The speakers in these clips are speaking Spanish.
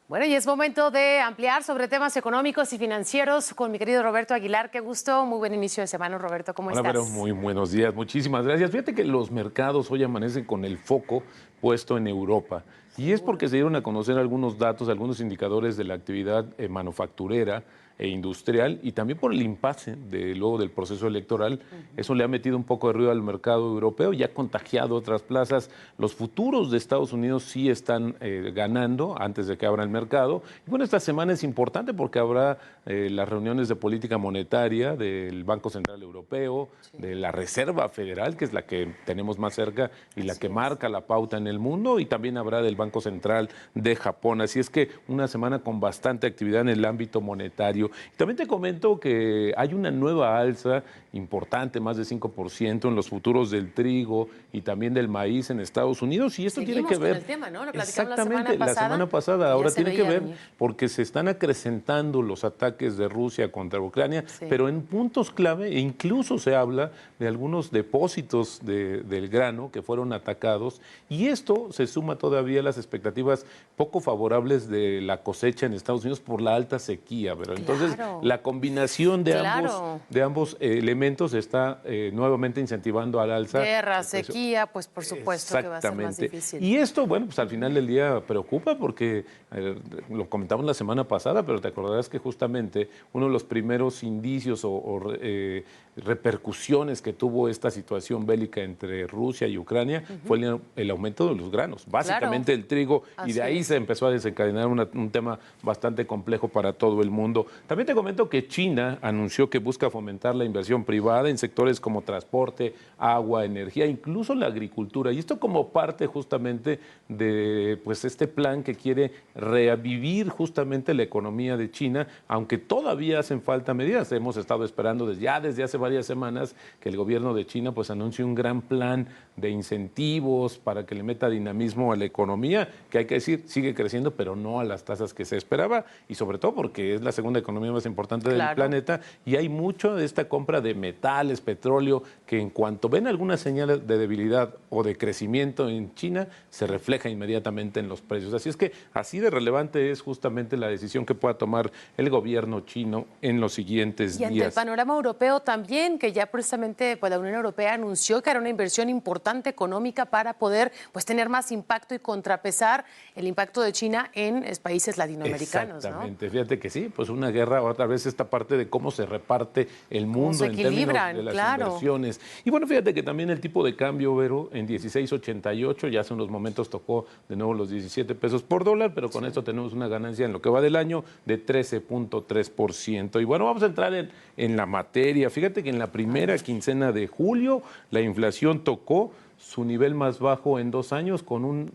Bueno, y es momento de ampliar sobre temas económicos y financieros con mi querido Roberto Aguilar. Qué gusto, muy buen inicio de semana, Roberto. ¿Cómo Hola, pero estás? muy buenos días. Muchísimas gracias. Fíjate que los mercados hoy amanecen con el foco puesto en Europa. Y es Seguro. porque se dieron a conocer algunos datos, algunos indicadores de la actividad manufacturera e industrial y también por el impasse luego del proceso electoral. Eso le ha metido un poco de ruido al mercado europeo y ha contagiado otras plazas. Los futuros de Estados Unidos sí están ganando antes de que abra el mercado. Y bueno, esta semana es importante porque habrá las reuniones de política monetaria del Banco Central Europeo, Sí, de la Reserva Federal, que es la que tenemos más cerca y la así que es. marca la pauta en el mundo, y también habrá del Banco Central de Japón. Así es que una semana con bastante actividad en el ámbito monetario. Y también te comento que hay una nueva alza importante, más de 5% en los futuros del trigo y también del maíz en Estados Unidos. Y esto tiene que Seguimos con ver el tema, ¿no? Lo platicamos la semana exactamente la pasada semana pasada. y ya Ahora se tiene que veía ver venir. porque se están acrecentando los ataques de Rusia contra Ucrania, Sí. pero en puntos clave, e incluso se habla de algunos depósitos del grano que fueron atacados, y esto se suma todavía a las expectativas poco favorables de la cosecha en Estados Unidos por la alta sequía. Pero entonces Claro, la combinación claro. de ambos elementos está nuevamente incentivando al alza Guerra, el precio. sequía, pues por supuesto que va a ser más Exactamente. difícil. Y esto, bueno, pues al final del día preocupa porque lo comentamos la semana pasada, pero te acordarás que justamente uno de los primeros indicios repercusiones que tuvo esta situación bélica entre Rusia y Ucrania fue el aumento de los granos, Claro, básicamente el trigo, y de así ahí es. se empezó a desencadenar un tema bastante complejo para todo el mundo. También te comento que China anunció que busca fomentar la inversión privada en sectores como transporte, agua, energía, incluso la agricultura. Y esto como parte justamente de pues, este plan que quiere revivir justamente la economía de China, aunque todavía hacen falta medidas. Hemos estado esperando desde hace varias semanas que el gobierno de China pues anuncie un gran plan de incentivos para que le meta dinamismo a la economía, que hay que decir sigue creciendo, pero no a las tasas que se esperaba, y sobre todo porque es la segunda economía más importante del Claro. planeta, y hay mucho de esta compra de metales, petróleo, que en cuanto ven alguna señal de debilidad o de crecimiento en China, se refleja inmediatamente en los precios. Así es que así de relevante es justamente la decisión que pueda tomar el gobierno chino en los siguientes Y ante el días. panorama europeo también, que ya precisamente pues, la Unión Europea anunció que hará una inversión importante económica para poder pues, tener más impacto y contrapesar el impacto de China en países latinoamericanos, ¿no? Exactamente, fíjate que sí, pues una guerra, otra vez esta parte de cómo se reparte el Cómo mundo se en términos de equilibran, las claro. inversiones. Y bueno, fíjate que también el tipo de cambio, Vero, en 16.88, ya hace unos momentos tocó de nuevo los 17 pesos por dólar, pero con Sí. esto tenemos una ganancia en lo que va del año de 13.3%. Y bueno, vamos a entrar en la materia. Fíjate que en la A primera ver. quincena de julio la inflación tocó su nivel más bajo en 2 años con un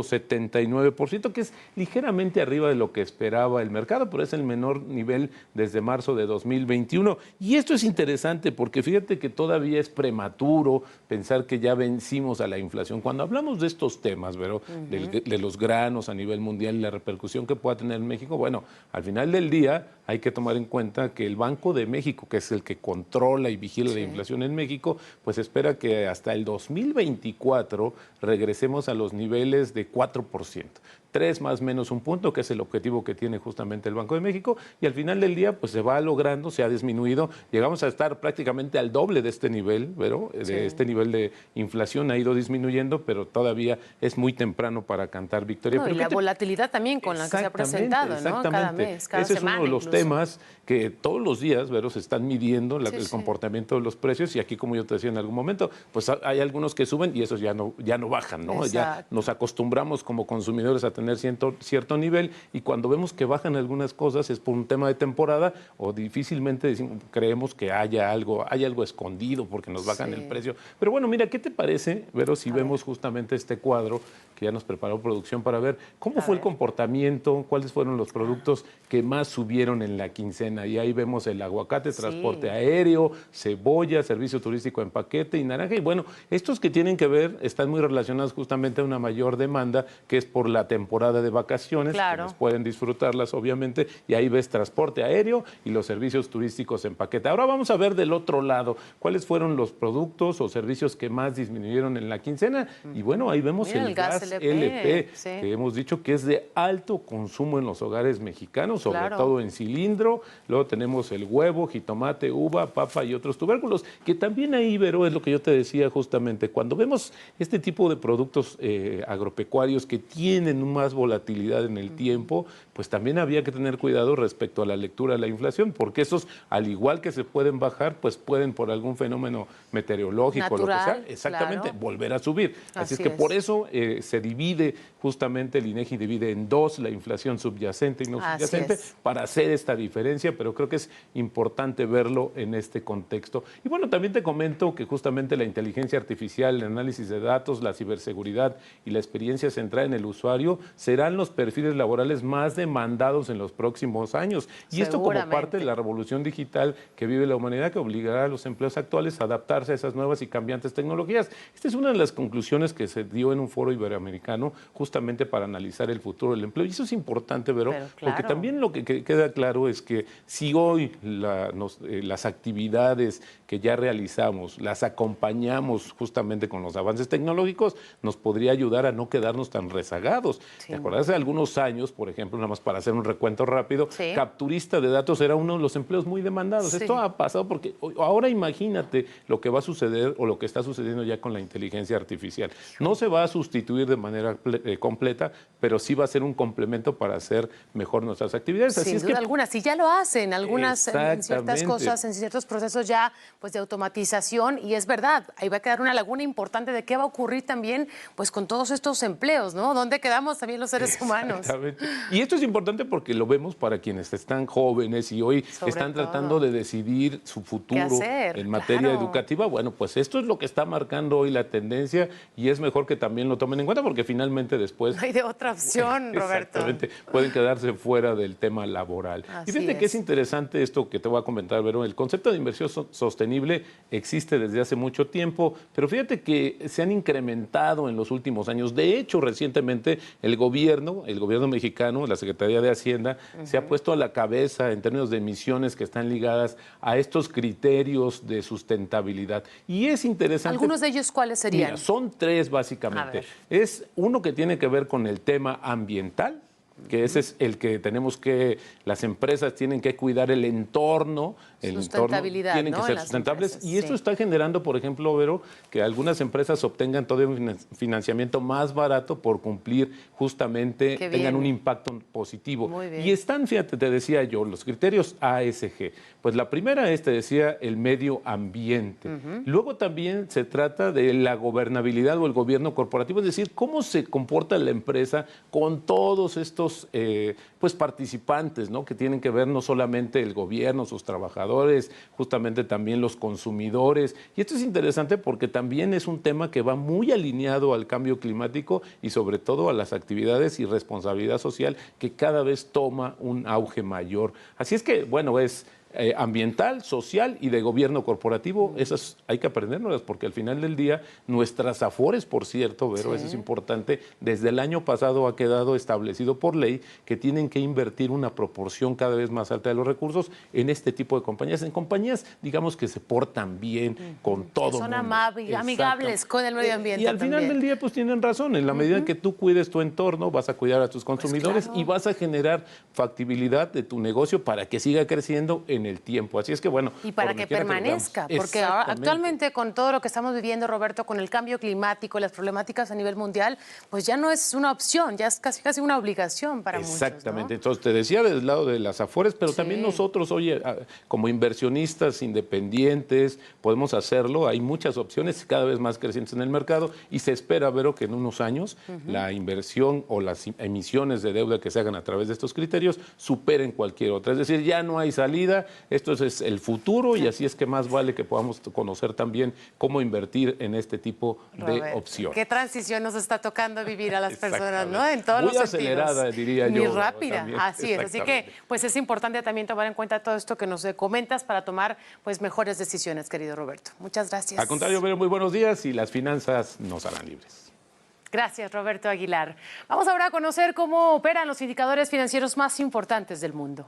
4.79%, que es ligeramente arriba de lo que esperaba el mercado, pero es el menor nivel desde marzo de 2021. Y esto es interesante porque fíjate que todavía es prematuro pensar que ya vencimos a la inflación. Cuando hablamos de estos temas, ¿verdad? De los granos a nivel mundial y la repercusión que pueda tener en México, bueno, al final del día hay que tomar en cuenta que el Banco de México, que es el que controla y vigila la Sí. inflación en México, pues espera que hasta el 2024 regresemos a los niveles de 4%. 3 más menos un punto, que es el objetivo que tiene justamente el Banco de México, y al final del día pues se va logrando, se ha disminuido, llegamos a estar prácticamente al doble de este nivel, ¿verdad? De Sí. este nivel de inflación ha ido disminuyendo, pero todavía es muy temprano para cantar victoria. No, y Pero la fíjate. volatilidad también con la que se ha Exactamente, presentado, ¿no? Cada exactamente. mes, cada Ese es uno de semana los incluso. temas que todos los días, ¿verdad? Se están midiendo Sí, el sí. comportamiento de los precios, y aquí, como yo te decía en algún momento, pues hay algunos que suben y esos ya no bajan, ¿no? Ya Exacto. nos acostumbramos como consumidores a tener cierto nivel, y cuando vemos que bajan algunas cosas es por un tema de temporada, o difícilmente creemos que hay algo escondido porque nos bajan el Sí. precio. Pero bueno, mira, ¿qué te parece, Vero, si A ver, vemos justamente este cuadro que ya nos preparó producción para ver cómo a fue el ver. comportamiento, cuáles fueron los productos que más subieron en la quincena? Y ahí vemos el aguacate, transporte Sí. aéreo, cebolla, servicio turístico en paquete y naranja. Y bueno, estos que tienen que ver están muy relacionados justamente a una mayor demanda, que es por la temporada temporada de vacaciones, Claro. quienes pueden disfrutarlas obviamente, y ahí ves transporte aéreo y los servicios turísticos en paquete. Ahora vamos a ver del otro lado cuáles fueron los productos o servicios que más disminuyeron en la quincena. Y bueno, ahí vemos Mira, el gas LP, sí. que hemos dicho que es de alto consumo en los hogares mexicanos, sobre Claro. todo en cilindro. Luego tenemos el huevo, jitomate, uva, papa y otros tubérculos, que también ahí, Vero, es lo que yo te decía justamente. Cuando vemos este tipo de productos agropecuarios que tienen más volatilidad en el tiempo, pues también había que tener cuidado respecto a la lectura de la inflación, porque esos, al igual que se pueden bajar, pues pueden por algún fenómeno meteorológico, Natural, lo que sea, exactamente, claro. volver a subir. Así es que es. por eso se divide justamente, el INEGI divide en dos la inflación subyacente y no Así subyacente es. para hacer esta diferencia, pero creo que es importante verlo en este contexto. Y bueno, también te comento que justamente la inteligencia artificial, el análisis de datos, la ciberseguridad y la experiencia centrada en el usuario serán los perfiles laborales más demandados en los próximos años. Y esto como parte de la revolución digital que vive la humanidad, que obligará a los empleos actuales a adaptarse a esas nuevas y cambiantes tecnologías. Esta es una de las conclusiones que se dio en un foro iberoamericano justamente para analizar el futuro del empleo. Y eso es importante, Vero, porque también lo que queda claro es que si hoy las actividades que ya realizamos las acompañamos justamente con los avances tecnológicos, nos podría ayudar a no quedarnos tan rezagados. ¿Te acuerdas? Hace algunos años, por ejemplo, nada más para hacer un recuento rápido, capturista de datos era uno de los empleos muy demandados. Esto ha pasado porque ahora imagínate lo que va a suceder o lo que está sucediendo ya con la inteligencia artificial. No se va a sustituir de manera completa, pero sí va a ser un complemento para hacer mejor nuestras actividades. Sin duda alguna, si ya lo hacen, algunas en ciertas cosas, en ciertos procesos ya pues de automatización, y es verdad, ahí va a quedar una laguna importante de qué va a ocurrir también pues con todos estos empleos, ¿no? ¿Dónde quedamos también los seres humanos? Exactamente. Y esto es importante porque lo vemos para quienes están jóvenes y hoy están tratando de decidir su futuro en materia educativa. Bueno, pues esto es lo que está marcando hoy la tendencia y es mejor que también lo tomen en cuenta porque finalmente después... No hay de otra opción, Roberto. Exactamente, pueden quedarse fuera del tema laboral. Y fíjate que es interesante esto que te voy a comentar, Vero. El concepto de inversión sostenible existe desde hace mucho tiempo, pero fíjate que se han incrementado en los últimos años. De hecho, recientemente el gobierno mexicano, la Secretaría de Hacienda, se ha puesto a la cabeza en términos de emisiones que están ligadas a estos criterios de sustentabilidad. Y es interesante. ¿Algunos de ellos cuáles serían? Mira, son tres básicamente. Es uno que tiene que ver con el tema ambiental, que ese es el que las empresas tienen que cuidar el entorno, tienen que ser sustentables. Y esto está generando, por ejemplo, Vero, que algunas empresas obtengan todavía un financiamiento más barato por cumplir justamente, tengan un impacto positivo. Y están, fíjate, te decía yo, los criterios ASG. Pues la primera te decía, el medio ambiente. Luego también se trata de la gobernabilidad o el gobierno corporativo, es decir, cómo se comporta la empresa con todos estos pues participantes, ¿no? Que tienen que ver no solamente el gobierno, sus trabajadores, justamente también los consumidores. Y esto es interesante porque también es un tema que va muy alineado al cambio climático y sobre todo a las actividades y responsabilidad social que cada vez toma un auge mayor. Así es que, bueno, es ambiental, social y de gobierno corporativo. Esas hay que aprendérnoslas porque al final del día nuestras afores, por cierto, Vero, eso es importante, desde el año pasado ha quedado establecido por ley que tienen que invertir una proporción cada vez más alta de los recursos en este tipo de compañías, en compañías, digamos, que se portan bien con todo que son amigables con el medio ambiente. Y al final del día, pues tienen razón, en la medida en que tú cuides tu entorno, vas a cuidar a tus consumidores y vas a generar factibilidad de tu negocio para que siga creciendo en el tiempo. Así es que bueno. Y para que permanezca, porque actualmente con todo lo que estamos viviendo, Roberto, con el cambio climático, las problemáticas a nivel mundial, pues ya no es una opción, ya es casi una obligación para muchos. Exactamente. Entonces te decía del lado de las afores, pero también nosotros, oye, como inversionistas independientes, podemos hacerlo. Hay muchas opciones cada vez más crecientes en el mercado y se espera, Vero, que en unos años la inversión o las emisiones de deuda que se hagan a través de estos criterios superen cualquier otra. Es decir, ya no hay salida. Esto es el futuro y así es que más vale que podamos conocer también cómo invertir en este tipo de opciones. ¿Qué transición nos está tocando vivir a las personas, ¿no? En todos los sentidos. Muy acelerada, diría yo. Muy rápida, también. Así es. Así que pues es importante también tomar en cuenta todo esto que nos comentas para tomar pues mejores decisiones, querido Roberto. Muchas gracias. Al contrario, Vero, muy buenos días y las finanzas nos harán libres. Gracias, Roberto Aguilar. Vamos ahora a conocer cómo operan los indicadores financieros más importantes del mundo.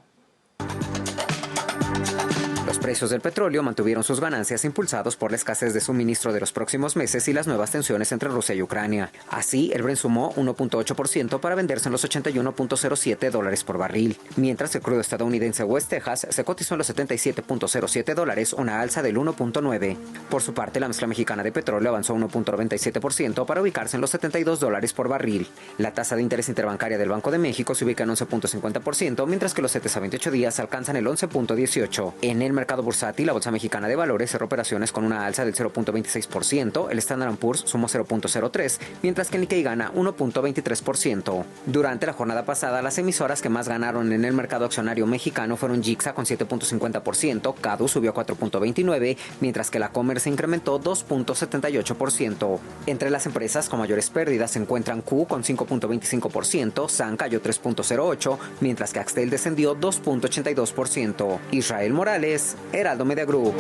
Los precios del petróleo mantuvieron sus ganancias impulsados por la escasez de suministro de los próximos meses y las nuevas tensiones entre Rusia y Ucrania. Así, el Brent sumó 1.8% para venderse en los $81.07 por barril, mientras el crudo estadounidense West Texas se cotizó en los $77.07, una alza del 1.9%. Por su parte, la mezcla mexicana de petróleo avanzó 1.97% para ubicarse en los $72 por barril. La tasa de interés interbancaria del Banco de México se ubica en 11.50%, mientras que los CETES a 28 días alcanzan el 11.18%. En el mercado bursátil, la Bolsa Mexicana de Valores cerró operaciones con una alza del 0.26%, el Standard & Poor's sumó 0.03%, mientras que el Nikkei gana 1.23%. Durante la jornada pasada, las emisoras que más ganaron en el mercado accionario mexicano fueron Jixa con 7.50%, Cadu subió a 4.29%, mientras que la Comer se incrementó 2.78%. Entre las empresas con mayores pérdidas se encuentran Q con 5.25%, SAN cayó 3.08%, mientras que Axtel descendió 2.82%. Israel Morales, Heraldo Media Group.